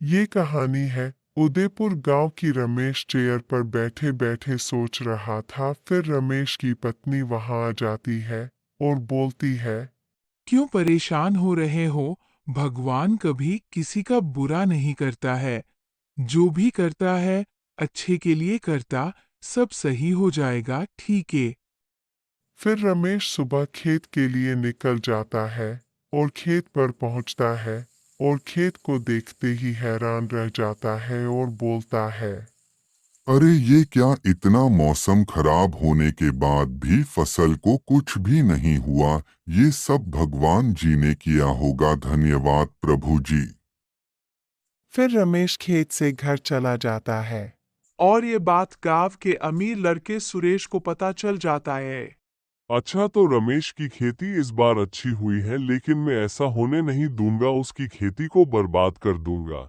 ये कहानी है उदयपुर गांव की। रमेश चेयर पर बैठे बैठे सोच रहा था। फिर रमेश की पत्नी वहां आ जाती है और बोलती है, क्यों परेशान हो रहे हो? भगवान कभी किसी का बुरा नहीं करता है। जो भी करता है अच्छे के लिए करता, सब सही हो जाएगा, ठीक है। फिर रमेश सुबह खेत के लिए निकल जाता है और खेत पर पहुंचता है और खेत को देखते ही हैरान रह जाता है और बोलता है, अरे ये क्या, इतना मौसम खराब होने के बाद भी फसल को कुछ भी नहीं हुआ। ये सब भगवान जी ने किया होगा, धन्यवाद प्रभु जी। फिर रमेश खेत से घर चला जाता है। और ये बात गांव के अमीर लड़के सुरेश को पता चल जाता है। अच्छा, तो रमेश की खेती इस बार अच्छी हुई है, लेकिन मैं ऐसा होने नहीं दूंगा, उसकी खेती को बर्बाद कर दूंगा।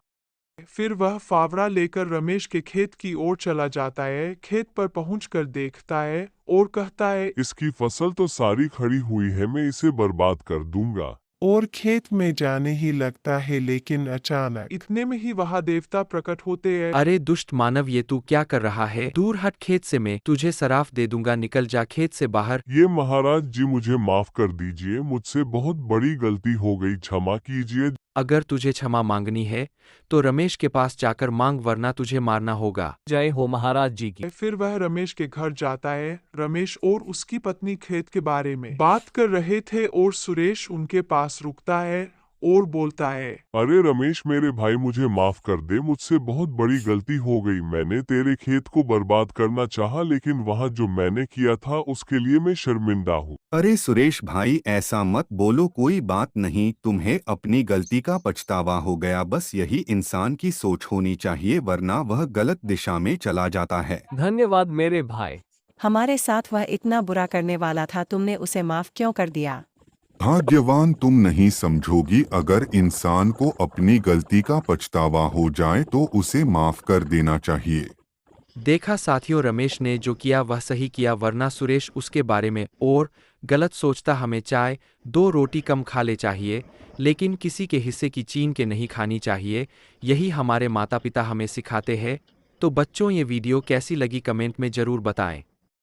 फिर वह फावड़ा लेकर रमेश के खेत की ओर चला जाता है। खेत पर पहुंचकर देखता है और कहता है, इसकी फसल तो सारी खड़ी हुई है, मैं इसे बर्बाद कर दूंगा। और खेत में जाने ही लगता है, लेकिन अचानक इतने में ही वहां देवता प्रकट होते हैं। अरे दुष्ट मानव, ये तू क्या कर रहा है? दूर हट खेत से, मैं तुझे सराफ दे दूंगा, निकल जा खेत से बाहर। ये महाराज जी, मुझे माफ कर दीजिए, मुझसे बहुत बड़ी गलती हो गई, क्षमा कीजिए। अगर तुझे क्षमा मांगनी है तो रमेश के पास जाकर मांग, वरना तुझे मारना होगा। जय हो महाराज जी की। फिर वह रमेश के घर जाता है। रमेश और उसकी पत्नी खेत के बारे में बात कर रहे थे और सुरेश उनके पास रुकता है और बोलता है, अरे रमेश मेरे भाई, मुझे माफ कर दे, मुझसे बहुत बड़ी गलती हो गई। मैंने तेरे खेत को बर्बाद करना चाहा, लेकिन वहाँ जो मैंने किया था उसके लिए मैं शर्मिंदा हूँ। अरे सुरेश भाई, ऐसा मत बोलो, कोई बात नहीं, तुम्हें अपनी गलती का पछतावा हो गया। बस यही इंसान की सोच होनी चाहिए, वरना वह गलत दिशा में चला जाता है। धन्यवाद मेरे भाई। हमारे साथ वह इतना बुरा करने वाला था, तुमने उसे माफ क्यों कर दिया? भाग्यवान तुम नहीं समझोगी, अगर इंसान को अपनी गलती का पछतावा हो जाए तो उसे माफ कर देना चाहिए। देखा साथियों, रमेश ने जो किया वह सही किया, वरना सुरेश उसके बारे में और गलत सोचता। हमें चाय 2 रोटी कम खा ले चाहिए, लेकिन किसी के हिस्से की छीन के नहीं खानी चाहिए। यही हमारे माता पिता हमें सिखाते हैं। तो बच्चों, ये वीडियो कैसी लगी कमेंट में ज़रूर बताएं।